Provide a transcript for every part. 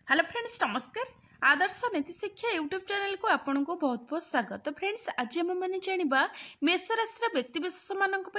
Hello friends नमस्कार। आदर्श नीति शिक्षा यूट्यूब चैनल को आपन को बहुत बहुत स्वागत। तो फ्रेंड्स आज आम मैंने जाना मेष राशि व्यक्तिशेष मानक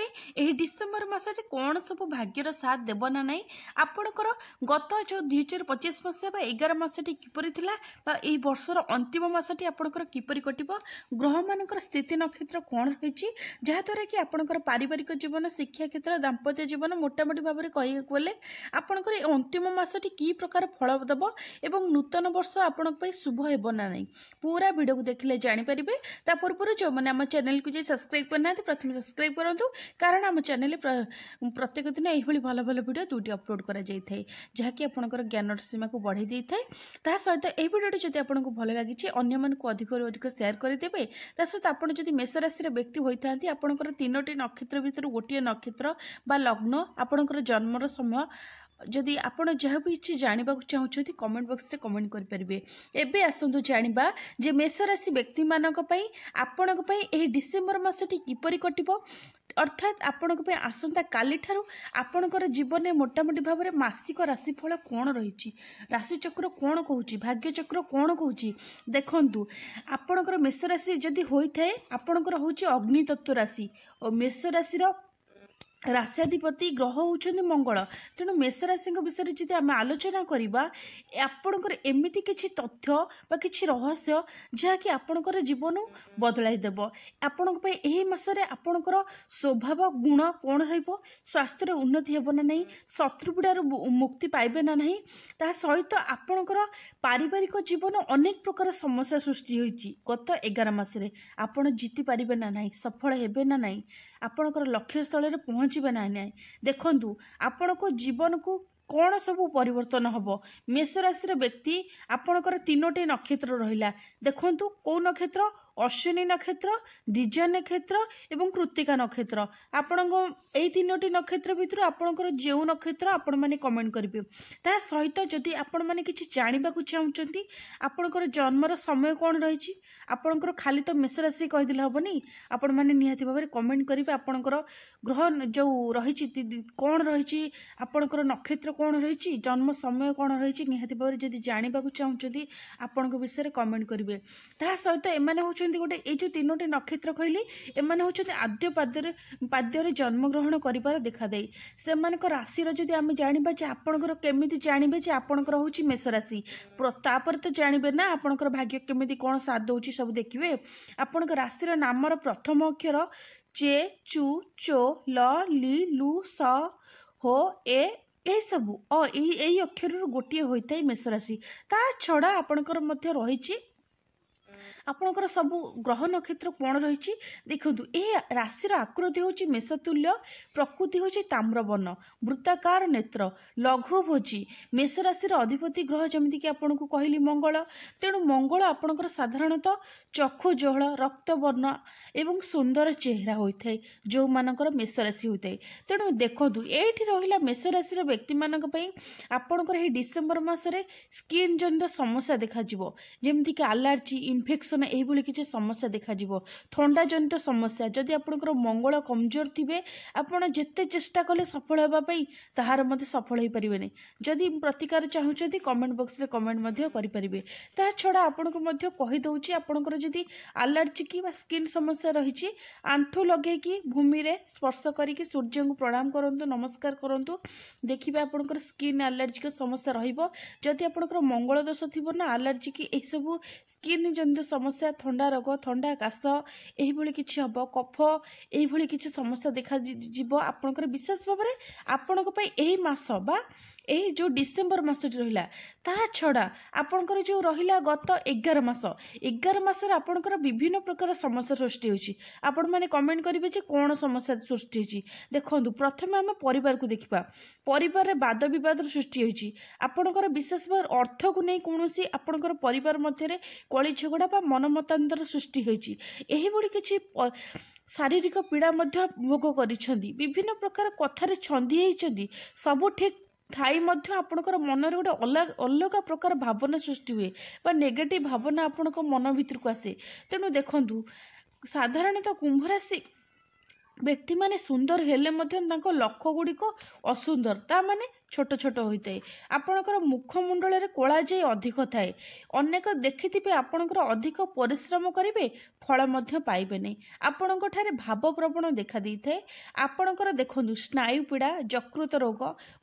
डिसेम्बर मसरे कौन सब भाग्यर साथ देव ना ना आपणकर गत जो 2025 मसीहा 11 मसटी किपरि थिला यही वर्षर अंतिम मसटी आपणकर किपरि कटिबो ग्रह मानकर स्थिति नक्षत्र कौन रही जहाद्वारा कि आपणकर पारिवारिक जीवन शिक्षा क्षेत्र दाम्पत्य जीवन मोटामोटी भाव में कहले आपणकर अंतिम मसटी कि प्रकार फल देव एवं नूतन वर्ष आपण शुभ हेब ना नहीं पूरा वीडियो को देखिले जानीपर ता पूर्व जो मैंने आम चैनल को सब्सक्राइब करना प्रथम सब्सक्राइब करूँ कारण आम चैनल प्रत्येक दिन यही भल भल वीडियो दुटी अपलोड कर जहाँकि आपंकर ज्ञान सीमा को बढ़ाई दे था सहित यह वीडियो जब आपको भल लगी अन्य अधिक सेयार करदे सहित आपड़ जब मेष राशि व्यक्ति होता आपंकर 3टी नक्षत्र भितर गोटे नक्षत्र बा लग्न आपंकर जन्मर समय जदि आपण जहाँ भी किसी जानवा चाहते कमेंट बॉक्स रे कमेंट करेंगे। एबे आसतु जानिबा जे मेष राशि व्यक्ति मानक पई आपणक पई एही डिसेम्बर मासटी किपरि कटिबो अर्थात आपणक पई आसंता काली ठारू आपणकर जीवन में मोटामोटी भाव में मासिक राशिफल कौन रही राशि चक्र कौन कहूँ भाग्य चक्र कौन कहूँ देखंतु आपणकर मेष राशि जदि होता है आपणकर हूँ अग्नि तत्व राशि और मेष राशि राश्याधिपति ग्रह होउछन्ति मंगल तेणु मेष राशि विषय जब आम आलोचना करवा आपणकर एमती किसी तथ्य बा किसी रहस्य जहाँकि आपणकर जीवन बदलाई देव आपण मसरे आपणकर स्वभाव गुण कौन रहिबो स्वास्थ्य उन्नति हेब ना नहीं शत्रुपीड़ार मुक्ति पाइबे ना नहीं ता सहित आपणकर पारिवारिक जीवन अनेक प्रकार समस्या सृष्टि होइछि गत 11 मासरे आपण जीति पारिबे ना नहीं सफल हेबे ना नहीं आपणकर लक्ष्य स्थल पहुँचे ना ना देखंतु आपण को जीवन को कौन सब परिवर्तन हम मेष राशि व्यक्ति आपणकर 3टी नक्षत्र रहिला देखंतु कौ नक्षत्र अश्विनी नक्षत्र द्विजा नक्षत्र एवं कृत्तिका नक्षत्र आपण यही 3टी नक्षत्र भितर आपणकर जो नक्षत्र आपण मैंने कमेंट करेंगे ता सहित जदि आपण मैंने किसी जानवा चाहते आपणकर जन्मर समय कौन रही आपणकर खाली तो मेष राशि कहीदेले हेनी आपण मैंने निहाती भाव में कमेंट करेंगे आपणकर ग्रह जो रही कौन रही आपणकर नक्षत्र कौन रही जन्म समय कौन रही निहाती भाव में जदि जानवा चाहते आपण विषय कमेंट करेंगे ता सहित एमाने होउछन्ति गोटे ये जो 3टी नक्षत्र कहली एमाने होउछन्ति आद्य पाद्य जन्मग्रहण कर देखा दे से राशि जदि आम जाना जे आपणकर केमिति जानबे जे आपणकर होउछि मेष राशि तापर तो जानबे ना आपणकर भाग्य केमिति कौन साथ दउछि सब देखिए आपणकर राशि नामर प्रथम अक्षर चे चु चो ल ली लु स हो ए यही सबू यही अक्षर गोटे होता है मेष राशि ता छड़ा आपणकर मध्य रही आपणकर सब ग्रह नक्षत्र कौन रही देखु ये राशि आकृति हूँ मेषतुल्य प्रकृति हूँ ताम्रवर्ण वृत्ताकार नेत्र लघु भोजी मेष राशि अधिपति ग्रह जमीक आपको कहली मंगल तेणु मंगल आपणकर साधारणतः चक्षु जहल रक्तवर्ण एवं सुंदर चेहरा होता है जो मानकर मेष राशि होता है तेणु देखु ये रहा मेष राशि व्यक्ति मानक आपणकर ये डिसेम्बर मसरे स्किन जनित समस्या देखा जमीक आलर्जी इन्फेक्शन यही किसी समस्या देखा थंडा जनित समस्या जदि आपंकर मंगल कमजोर थे आपड़ जिते चेष्टा कले सफल होगापी ताहार मध्य सफल हो पारे जदि प्रतिकार चाहते कमेंट बॉक्स रे कमेंट करेंगे ता छड़ा आपन को कहीदे आपंकर जदि आलर्जी की स्किन समस्या रही आंठू लगे भूमि रे स्पर्श करके सूर्य को प्रणाम करूँ नमस्कार करूँ देखिए आपंकर स्किन आलर्जिक समस्या रही आपंकर मंगल दोष थी ना आलर्जी की यही सब स्किन जनित समस्या थंडा रोग थंडा काश यही किसी हम कफ यही किसी समस्या देखा आपंकर विशेष भाव में आपण यही मास बा यही जो डिसेम्बर मासटी रहा ता छड़ा आपणकर जो रहा गत 11 मास आपणकर विभिन्न प्रकार समस्या सृष्टि होची आपण माने कमेंट करेंगे जे कौन समस्या सृष्टि होची देखो प्रथम आम परिवार को देखा परिवार में वाद विवाद सृष्टि होची आपणकर विशेष भाव अर्थ को नहीं कौन आपणकर परिवार मध्य कली झगड़ा बा मनमतांतर सृष्टि होची एही भली किछि शारीरिक पीड़ा भोग करिसेंती विभिन्न प्रकार कथार छंदी होइछंती सब ठीक थाई मध्य आपणकर मन रे गोटे अलग अलग प्रकार भावना सृष्टि हुए बा नेगेटिव भावना आपणक मन भीतर को आसे तेणु देखंतु साधारणतः कुंभ राशि व्यक्ति माने सुंदर हेले मध्य तांको लक्ष्य गुड़िक असुंदर ता माने ଛୋଟ ଛୋଟ ହୋଇଥାଏ। ଆପଣଙ୍କର ମୁଖମଣ୍ଡଳରେ କଳାଜାଇ ଅଧିକ ଥାଏ। ଅନେକ ଦେଖିଥିବେ ଆପଣଙ୍କର ଅଧିକ ପରିଶ୍ରମ କରିବେ, ଫଳ ମଧ୍ୟ ପାଇବେନି। ଆପଣଙ୍କଠାରେ ଭାବପ୍ରବଣ ଦେଖା ଦେଇଥାଏ। ଆପଣଙ୍କର ଦେଖନ୍ତୁ ସ୍ନାୟୁ ପୀଡ଼ା, ଯକୃତ ରୋଗ,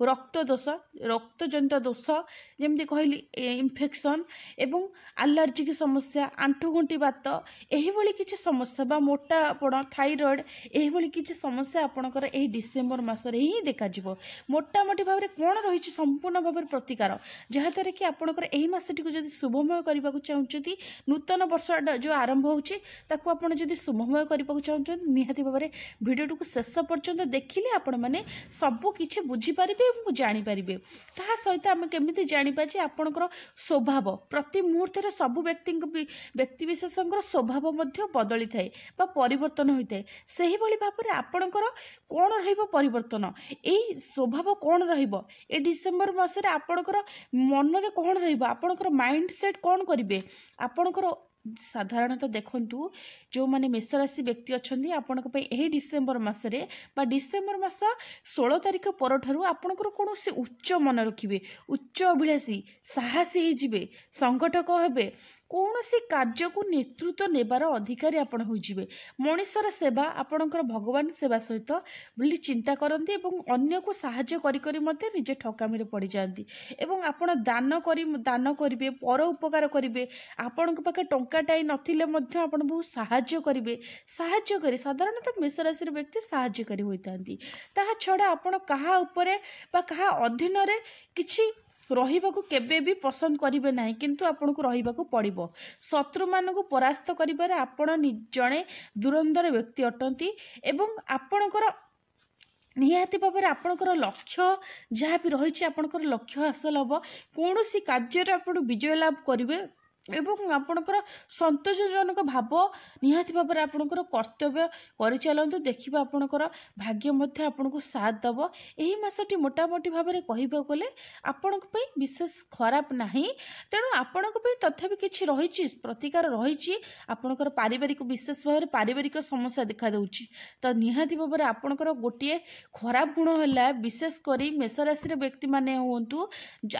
ରକ୍ତ ଦୋଷ, ରକ୍ତଜନିତ ଦୋଷ, ଯେମିତି କହିଲି ଇନଫେକ୍ସନ୍ ଏବଂ ଆଲର୍ଜିକ୍ ସମସ୍ୟା, ଆଣ୍ଠୁଗଣ୍ଠି ବାତ, ଏହିଭଳି କିଛି ସମସ୍ୟା ବା ମୋଟାପଣ, ଥାଇରଏଡ଼, ଏହିଭଳି କିଛି ସମସ୍ୟା ଆପଣଙ୍କର ଏହି ଡିସେମ୍ବର ମାସରେ ହିଁ ଦେଖାଯିବ। ମୋଟାମୋଟି ଭାବରେ କ'ଣ ରହିଛି ସମ୍ପୂର୍ଣ୍ଣ ଭାବରେ ପ୍ରତିକାର, ଯାହାଦ୍ୱାରା କି ଆପଣଙ୍କର ଏହି ମାସଟିକୁ ଯଦି ଶୁଭମୟ କରିବାକୁ ଚାହୁଁଛନ୍ତି, ନୂତନ ବର୍ଷଟା ଯେଉଁ ଆରମ୍ଭ ହେଉଛି ତାକୁ ଆପଣ ଯଦି ଶୁଭମୟ କରିବାକୁ ଚାହୁଁଛନ୍ତି, ନିହାତି ଭାବରେ ଭିଡ଼ିଓଟିକୁ ଶେଷ ପର୍ଯ୍ୟନ୍ତ ଦେଖିଲେ ଆପଣମାନେ ସବୁ କିଛି ବୁଝିପାରିବେ ଏବଂ ଜାଣିପାରିବେ। ତାହା ସହିତ ଆମେ କେମିତି ଜାଣିବା ଯେ ଆପଣଙ୍କର ସ୍ୱଭାବ ପ୍ରତି ମୁହୂର୍ତ୍ତରେ ସବୁ ବ୍ୟକ୍ତିବିଶେଷଙ୍କର ସ୍ୱଭାବ ମଧ୍ୟ ବଦଳିଥାଏ ବା ପରିବର୍ତ୍ତନ ହୋଇଥାଏ। ସେହିଭଳି ଭାବରେ ଆପଣଙ୍କର କ'ଣ ରହିବ ପରିବର୍ତ୍ତନ, ଏଇ ସ୍ୱଭାବ କ'ଣ ରହିବ, ଏ ଡିସେମ୍ବର ମାସରେ ଆପଣଙ୍କର ମନରେ କ'ଣ ରହିବ, ଆପଣଙ୍କର ମାଇଣ୍ଡ ସେଟ୍ କ'ଣ କରିବେ। ଆପଣଙ୍କର ସାଧାରଣତଃ ଦେଖନ୍ତୁ ଯେଉଁମାନେ ମେଷରାଶି ବ୍ୟକ୍ତି ଅଛନ୍ତି, ଆପଣଙ୍କ ପାଇଁ ଏହି ଡିସେମ୍ବର ମାସରେ ବା ଡିସେମ୍ବର ମାସ 16 ତାରିଖ ପରଠାରୁ ଆପଣଙ୍କର କୌଣସି ଉଚ୍ଚ ମନ ରଖିବେ, ଉଚ୍ଚ ଅଭିଳାଷୀ, ସାହସୀ ହେଇଯିବେ, ସଂଗଠକ ହେବେ, କୌଣସି କାର୍ଯ୍ୟକୁ ନେତୃତ୍ୱ ନେବାର ଅଧିକାରୀ ଆପଣ ହୋଇଯିବେ। ମଣିଷର ସେବା ଆପଣଙ୍କର ଭଗବାନ ସେବା ସହିତ ବୋଲି ଚିନ୍ତା କରନ୍ତି ଏବଂ ଅନ୍ୟକୁ ସାହାଯ୍ୟ କରି କରି ମଧ୍ୟ ନିଜେ ଠକାମିରେ ପଡ଼ିଯାଆନ୍ତି। ଏବଂ ଆପଣ ଦାନ କରିବେ, ପର ଉପକାର କରିବେ। ଆପଣଙ୍କ ପାଖେ ଟଙ୍କାଟାଏ ନଥିଲେ ମଧ୍ୟ ଆପଣ ବହୁତ ସାହାଯ୍ୟ କରିବେ। ସାଧାରଣତଃ ମେଷରାଶିର ବ୍ୟକ୍ତି ସାହାଯ୍ୟକାରୀ ହୋଇଥାନ୍ତି। ତାହା ଛଡ଼ା ଆପଣ କାହା ଉପରେ ବା କାହା ଅଧୀନରେ କିଛି ରହିବାକୁ କେବେ ବି ପସନ୍ଦ କରିବେ ନାହିଁ, କିନ୍ତୁ ଆପଣଙ୍କୁ ରହିବାକୁ ପଡ଼ିବ। ଶତ୍ରୁମାନଙ୍କୁ ପରାସ୍ତ କରିବାରେ ଆପଣ ଜଣେ ଧୁରନ୍ଧର ବ୍ୟକ୍ତି ଅଟନ୍ତି ଏବଂ ଆପଣଙ୍କର ନିହାତି ଭାବରେ ଆପଣଙ୍କର ଲକ୍ଷ୍ୟ ଯାହା ବି ରହିଛି, ଆପଣଙ୍କର ଲକ୍ଷ୍ୟ ହାସଲ ହେବ। କୌଣସି କାର୍ଯ୍ୟରେ ଆପଣ ବିଜୟ ଲାଭ କରିବେ ଏବଂ ଆପଣଙ୍କର ସନ୍ତୋଷଜନକ ଭାବ ନିହାତି ଭାବରେ ଆପଣଙ୍କର କର୍ତ୍ତବ୍ୟ କରିଚାଲନ୍ତୁ। ଦେଖିବା ଆପଣଙ୍କର ଭାଗ୍ୟ ମଧ୍ୟ ଆପଣଙ୍କୁ ସାଥ ଦେବ। ଏହି ମାସଟି ମୋଟାମୋଟି ଭାବରେ କହିବାକୁ ଗଲେ ଆପଣଙ୍କ ପାଇଁ ବିଶେଷ ଖରାପ ନାହିଁ। ତେଣୁ ଆପଣଙ୍କ ପାଇଁ ତଥାପି କିଛି ରହିଛି, ପ୍ରତିକାର ରହିଛି। ଆପଣଙ୍କର ବିଶେଷ ଭାବରେ ପାରିବାରିକ ସମସ୍ୟା ଦେଖାଦେଉଛି। ତ ନିହାତି ଭାବରେ ଆପଣଙ୍କର ଗୋଟିଏ ଖରାପ ଗୁଣ ହେଲା, ବିଶେଷ କରି ମେଷରାଶିର ବ୍ୟକ୍ତିମାନେ ହୁଅନ୍ତୁ,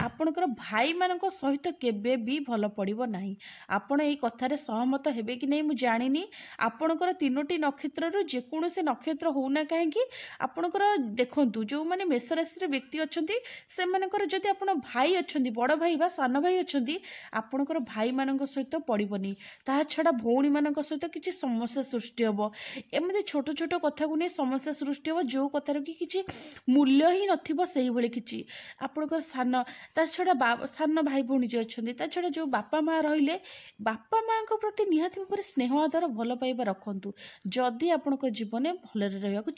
ଆପଣଙ୍କର ଭାଇମାନଙ୍କ ସହିତ କେବେ ବି ଭଲ ପଡ଼ିବ ନାହିଁ। ଆପଣ ଏହି କଥାରେ ସହମତ ହେବେ କି ନାହିଁ ମୁଁ ଜାଣିନି। ଆପଣଙ୍କର 3ଟି ନକ୍ଷତ୍ରରୁ ଯେକୌଣସି ନକ୍ଷତ୍ର ହେଉନା କାହିଁକି, ଆପଣଙ୍କର ଦେଖନ୍ତୁ ଯେଉଁମାନେ ମେଷରାଶିର ବ୍ୟକ୍ତି ଅଛନ୍ତି, ସେମାନଙ୍କର ଯଦି ଆପଣ ଭାଇ ଅଛନ୍ତି, ବଡ଼ ଭାଇ ବା ସାନ ଭାଇ ଅଛନ୍ତି, ଆପଣଙ୍କର ଭାଇମାନଙ୍କ ସହିତ ପଡ଼ିବନି। ତାହା ଛଡ଼ା ଭଉଣୀମାନଙ୍କ ସହିତ କିଛି ସମସ୍ୟା ସୃଷ୍ଟି ହେବ। ଏମିତି ଛୋଟ ଛୋଟ କଥାକୁ ନେଇ ସମସ୍ୟା ସୃଷ୍ଟି ହେବ, ଯେଉଁ କଥାର କି କିଛି ମୂଲ୍ୟ ହିଁ ନଥିବ, ସେଇଭଳି କିଛି। ଆପଣଙ୍କର ତା ଛଡ଼ା ସାନ ଭାଇ ଭଉଣୀ ଯିଏ ଅଛନ୍ତି, ତା ଛଡ଼ା ଯେଉଁ ବାପା ମା ରହିଲେ, ବାପା ମାଙ୍କ ପ୍ରତି ନିହାତି ଭାବରେ ସ୍ନେହ ଆଦର ଭଲ ପାଇବା ରଖନ୍ତୁ, ଯଦି ଆପଣଙ୍କ ଜୀବନରେ ଭଲରେ ରହିବାକୁ